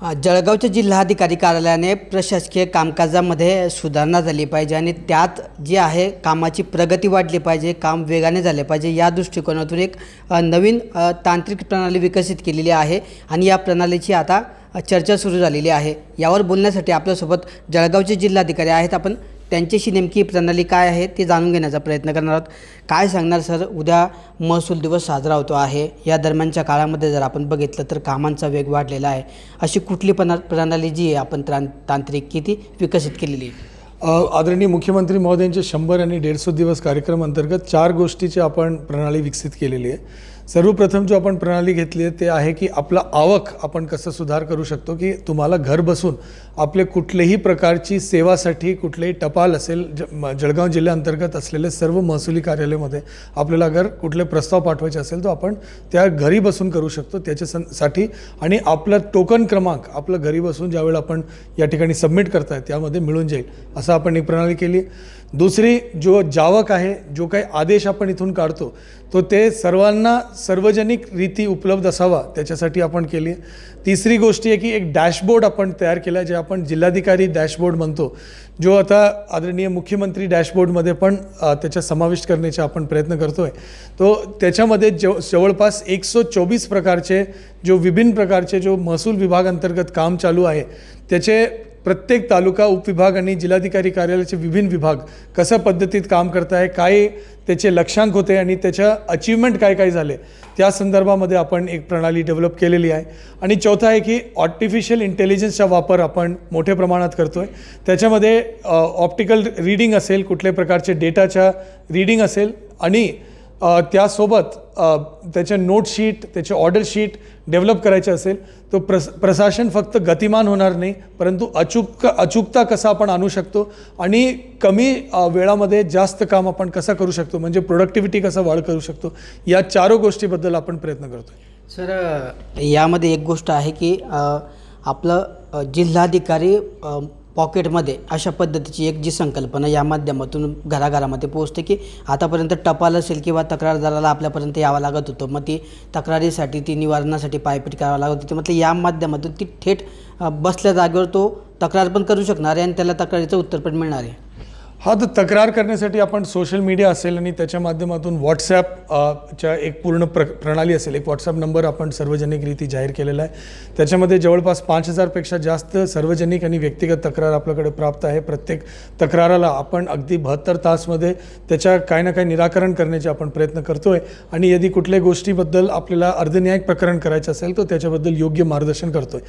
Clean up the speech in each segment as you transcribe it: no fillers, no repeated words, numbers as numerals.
जळगावच्या जिल्हाधिकारी कार्यालयाने प्रशासकीय कामकाजामध्ये सुधारणा झाली पाहिजे आणि त्यात जी आहे कामाची प्रगती वाढली पाहिजे, काम वेगाने झाले पाहिजे या दृष्टिकोनातून एक नवीन तांत्रिक प्रणाली विकसित केलेली आहे आणि या प्रणालीची आता चर्चा सुरू झालेली आहे। यावर बोलण्यासाठी आपल्यासोबत जळगावचे जिल्हाधिकारी आहेत। आपण त्यांच्याशी नेमकी प्रणाली काय आहे ते जाणून घेण्याचा प्रयत्न करणार आहोत। काय सांगणार सर, उद्या महसूल दिवस साजरा होतो आहे, या दरम्यानच्या काळामध्ये जर आपण बघितलं तर कामांचा वेग वाढलेला आहे, अशी कुठली प्रणाली जी आहे आपण तांत्रिक किती विकसित केलेली आहे? आदरणीय मुख्यमंत्री महोदयांचे 100 आणि 150 दिवस कार्यक्रम अंतर्गत 4 गोष्टीची आपण प्रणाली विकसित केलेली आहे। सर्वप्रथम जो आपण प्रणाली घेतली आहे ते आहे की आपला आवक आपण कसं सुधार करू शकतो की तुम्हाला घर बसून आपले कुठलेही प्रकारची सेवासाठी कुठलेही टपाल असेल, जळगाव जिल्ह्याअंतर्गत असलेले सर्व महसुली कार्यालयामध्ये आपल्याला अगर कुठले प्रस्ताव पाठवायचे असेल तो आपण त्या घरी बसून करू शकतो त्याच्यासाठी। आणि आपला टोकन क्रमांक आपला घरी बसून ज्यावेळेला आपण या ठिकाणी सबमिट करताय त्यामध्ये मिळून जाईल असं आपण ही प्रणाली केली। दुसरी, जो जावक आहे, जो काही आदेश आपण इथून काढतो तो ते सर्वांना सार्वजनिक रीती उपलब्ध असावा त्याच्यासाठी आपण केली आहे। तिसरी गोष्ट आहे की एक डॅशबोर्ड आपण तयार केला जे आपण जिल्हाधिकारी डॅशबोर्ड म्हणतो, जो आता आदरणीय मुख्यमंत्री डॅशबोर्डमध्ये पण त्याचा समाविष्ट करण्याचा आपण प्रयत्न करतोय। तो त्याच्यामध्ये जवळपास 124 प्रकारचे जो विभिन्न प्रकारचे जो महसूल विभाग अंतर्गत काम चालू आहे त्याचे प्रत्येक तालुका उपविभाग आणि जिल्हाधिकारी कार्यालयाचे विभिन्न विभाग कशा पद्धतीत काम करत आहे, काय त्याचे लक्ष्यांक होते आणि त्याच्या अचीवमेंट काय काय झाले त्या संदर्भामध्ये आपण एक प्रणाली डेव्हलप केलेली आहे। आणि चौथा आहे की आर्टिफिशियल इंटेलिजन्सचा वापर आपण मोठ्या प्रमाणात करतोय। त्याच्यामध्ये ऑप्टिकल रीडिंग असेल, कुठल्या प्रकारचे डेटाच्या रीडिंग असेल आणि त्यासोबत त्याचे नोट शीट, त्याचे ऑर्डर शीट डेव्हलप करायचे असेल तो प्रशासन फक्त गतिमान होणार नाही, परंतु अचूकता कसा आपण आणू शकतो आणि कमी वेळामध्ये जास्त काम आपण कसं करू शकतो, म्हणजे प्रोडक्टिव्हिटी कसा वाढ करू शकतो, या 4 गोष्टीबद्दल आपण प्रयत्न करतोय। सर, यामध्ये एक गोष्ट आहे की आपलं जिल्हाधिकारी पॉकेटमध्ये अशा पद्धतीची एक जी संकल्पना या माध्यमातून घराघरामध्ये पोहोचते की आतापर्यंत टपाल असेल किंवा तक्रारदाराला आपल्यापर्यंत यावं लागत होतं, मग ती तक्रारीसाठी ती निवारणासाठी पायपीट करावं लागत होती, मतलब या माध्यमातून ती थेट बसल्या जागेवर तो तक्रार पण करू शकणार आहे आणि त्याला तक्रारीचं उत्तर पण मिळणार आहे। हा, तर तक्रार करण्यासाठी आपण सोशल मीडिया असेल आणि त्याच्या माध्यमातून व्हॉट्सॲपच्या एक पूर्ण प्रणाली असेल, एक व्हॉट्सॲप नंबर आपण सार्वजनिक रीती जाहीर केलेला आहे। त्याच्यामध्ये जवळपास 5000पेक्षा जास्त सार्वजनिक आणि व्यक्तिगत तक्रार आपल्याकडे प्राप्त आहे। प्रत्येक तक्राराला आपण अगदी 72 तासमध्ये त्याच्या काही ना काही निराकरण करण्याचे आपण प्रयत्न करतोय आणि यदि कुठल्याही गोष्टीबद्दल आपल्याला अर्धन्यायिक प्रकरण करायचं असेल तर त्याच्याबद्दल योग्य मार्गदर्शन करतोय।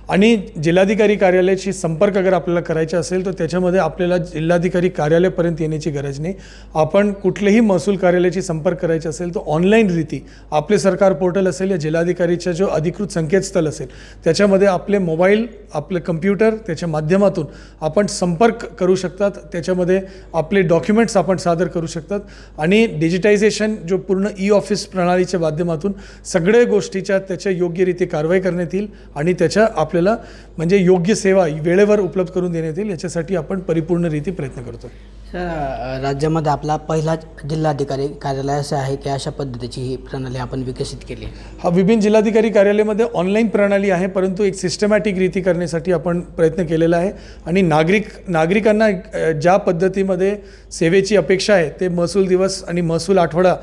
आणि जिल्हाधिकारी कार्यालयाशी संपर्क अगर आपल्याला करायचा असेल तर त्याच्यामध्ये आपल्याला जिल्हाधिकारी कार्यालयापर्यंत येण्याची गरज नाही। आपण कुठलेही महसूल कार्यालयाशी संपर्क करायचा असेल तर ऑनलाईन रीती आपले सरकार पोर्टल असेल या जिल्हाधिकारीचा जो अधिकृत संकेतस्थळ असेल त्याच्यामध्ये आपले मोबाईल, आपले कम्प्युटर त्याच्या माध्यमातून आपण संपर्क करू शकतात। त्याच्यामध्ये आपले डॉक्युमेंट्स आपण सादर करू शकतात आणि डिजिटायझेशन जो पूर्ण ऑफिस प्रणालीच्या माध्यमातून सगळ्या गोष्टीच्या त्याच्या योग्यरीती कारवाई करण्यात येईल आणि त्याच्या आपल्याला म्हणजे योग्य सेवा वेळेवर उपलब्ध करून देण्यात येईल, याच्यासाठी आपण परिपूर्ण रीती प्रयत्न करतो। सर, राज्यामध्ये आपला पहिला जिल्हाधिकारी कार्यालय असं आहे की अशा पद्धतीची ही प्रणाली आपण विकसित केली? हा, विभिन्न जिल्हाधिकारी कार्यालयामध्ये ऑनलाईन प्रणाली आहे, परंतु एक सिस्टमॅटिक रीती करण्यासाठी आपण प्रयत्न केलेला आहे आणि नागरिकांना ज्या पद्धतीमध्ये सेवेची अपेक्षा आहे ते महसूल दिवस आणि महसूल आठवडा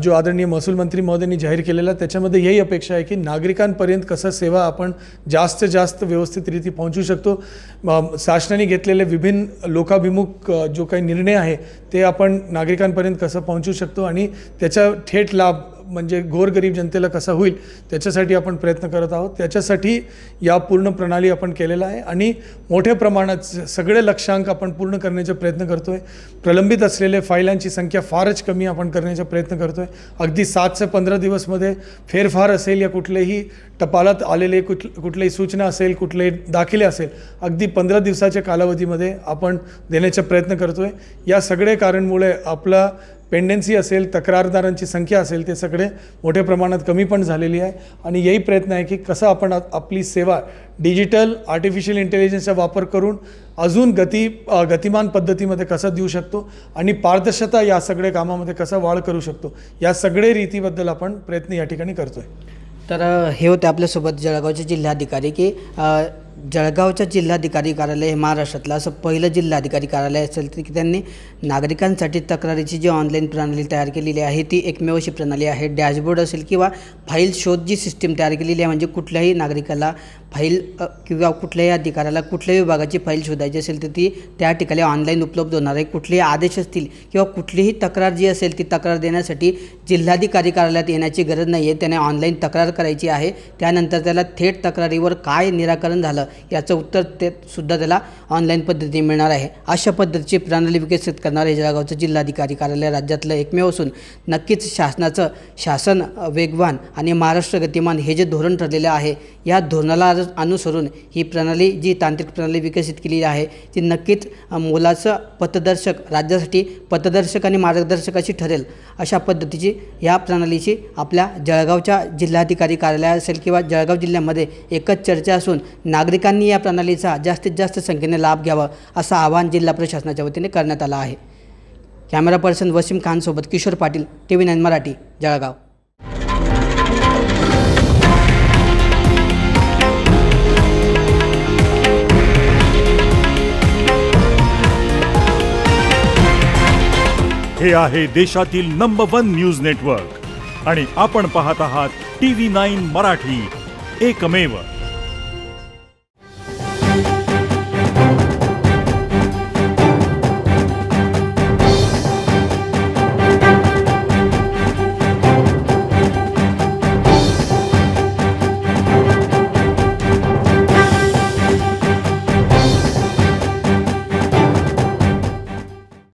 जो आदरणीय महसूल मंत्री महोदयांनी जाहीर केलेला त्याच्यामध्ये यही अपेक्षा आहे की नागरिकांपर्यंत कसं सेवा आपण जास्त जास्त व्यवस्थित रीती पोहोचू शकतो। शासनाने घेतलेले विभिन्न लोकाभिमुख जो काही निर्णय आहे ते आपण नागरिकांपर्यंत कसं पोहोचू शकतो आणि त्याचा थेट लाभ म्हणजे गोरगरीब जनतेला कसा होईल त्याच्यासाठी आपण प्रयत्न करत आहोत। त्याच्यासाठी या पूर्ण प्रणाली आपण केलेला आहे आणि मोठ्या प्रमाणात सगळे लक्ष्यांक आपण पूर्ण करण्याचा प्रयत्न करतोय। प्रलंबित असलेले फाईलांची संख्या फारच कमी आपण करण्याचा प्रयत्न करतोय। अगदी 7 ते 15 दिवसमध्ये फेरफार असेल या कुठलेही टपालात आलेले कुठलेही सूचना असेल, कुठलेही दाखले असेल, अगदी 15 दिवसाच्या कालावधीमध्ये आपण देण्याचा प्रयत्न करतोय। या सगळे कारणमुळे आपला पेंडेन्सी असेल, तक्रारदारांची संख्या असेल ते सगळे मोठ्या प्रमाणात कमी पण झालेली आहे आणि यही प्रयत्न आहे की कसं आपण आपली सेवा डिजिटल आर्टिफिशियल इंटेलिजन्सचा वापर करून अजून गतिमान पद्धतीमध्ये कसं देऊ शकतो आणि पारदर्शकता या सगळ्या कामामध्ये कसं वाढ करू शकतो, या सगळे रीतीबद्दल आपण प्रयत्न या ठिकाणी करतोय। तर हे होते आपल्यासोबत जळगावचे जिल्हाधिकारी की जळगावच्या जिल्हाधिकारी कार्यालय हे महाराष्ट्रातलं असं पहिलं जिल्हाधिकारी कार्यालय असेल की त्यांनी नागरिकांसाठी तक्रारीची जी ऑनलाईन प्रणाली तयार केलेली आहे ती एकमेव अशी प्रणाली आहे. डॅशबोर्ड असेल किंवा फाईल शोध जी सिस्टीम तयार केलेली आहे, म्हणजे कुठल्याही नागरिकाला फाईल किंवा कुठल्याही अधिकाऱ्याला कुठल्याही विभागाची फाईल शोधायची असेल तर ती त्या ठिकाणी ऑनलाईन उपलब्ध होणार आहे. कुठलेही आदेश असतील किंवा कुठलीही तक्रार जी असेल ती तक्रार देण्यासाठी जिल्हाधिकारी कार्यालयात येण्याची गरज नाही आहे. त्याने ऑनलाईन तक्रार करायची आहे. त्यानंतर त्याला थेट तक्रारीवर काय निराकरण झालं याचं उत्तर ते सुद्धा त्याला ऑनलाईन पद्धतीने मिळणार आहे. अशा पद्धतीची प्रणाली विकसित करणारे जळगावचं जिल्हाधिकारी कार्यालय राज्यातलं एकमेव असून नक्कीच शासन वेगवान आणि महाराष्ट्र गतिमान हे जे धोरण ठरलेलं आहे या धोरणाला अनुसरून ही प्रणाली जी तांत्रिक प्रणाली विकसित केली आहे ती नक्कीच मोलाचं पथदर्शक राज्यासाठी पथदर्शक आणि मार्गदर्शक अशी ठरेल. अशा पद्धतीची या प्रणालीची आपल्या जळगावच्या जिल्हाधिकारी कार्यालय असेल किंवा जळगाव जिल्ह्यामध्ये एकच चर्चा असून नागरिकांनी या प्रणालीचा जास्तीत जास्त संख्येने लाभ घ्यावा असं आवाहन जिल्हा प्रशासनाच्या वतीने करण्यात आलं आहे. कॅमेरा पर्सन वसीम खानसोबत किशोर पाटील, TV9 मराठी, जळगाव. हे आहे देशातील नंबर 1 न्यूज नेटवर्क आणि आपण पाहत आहात TV9 मराठी, एकमेव.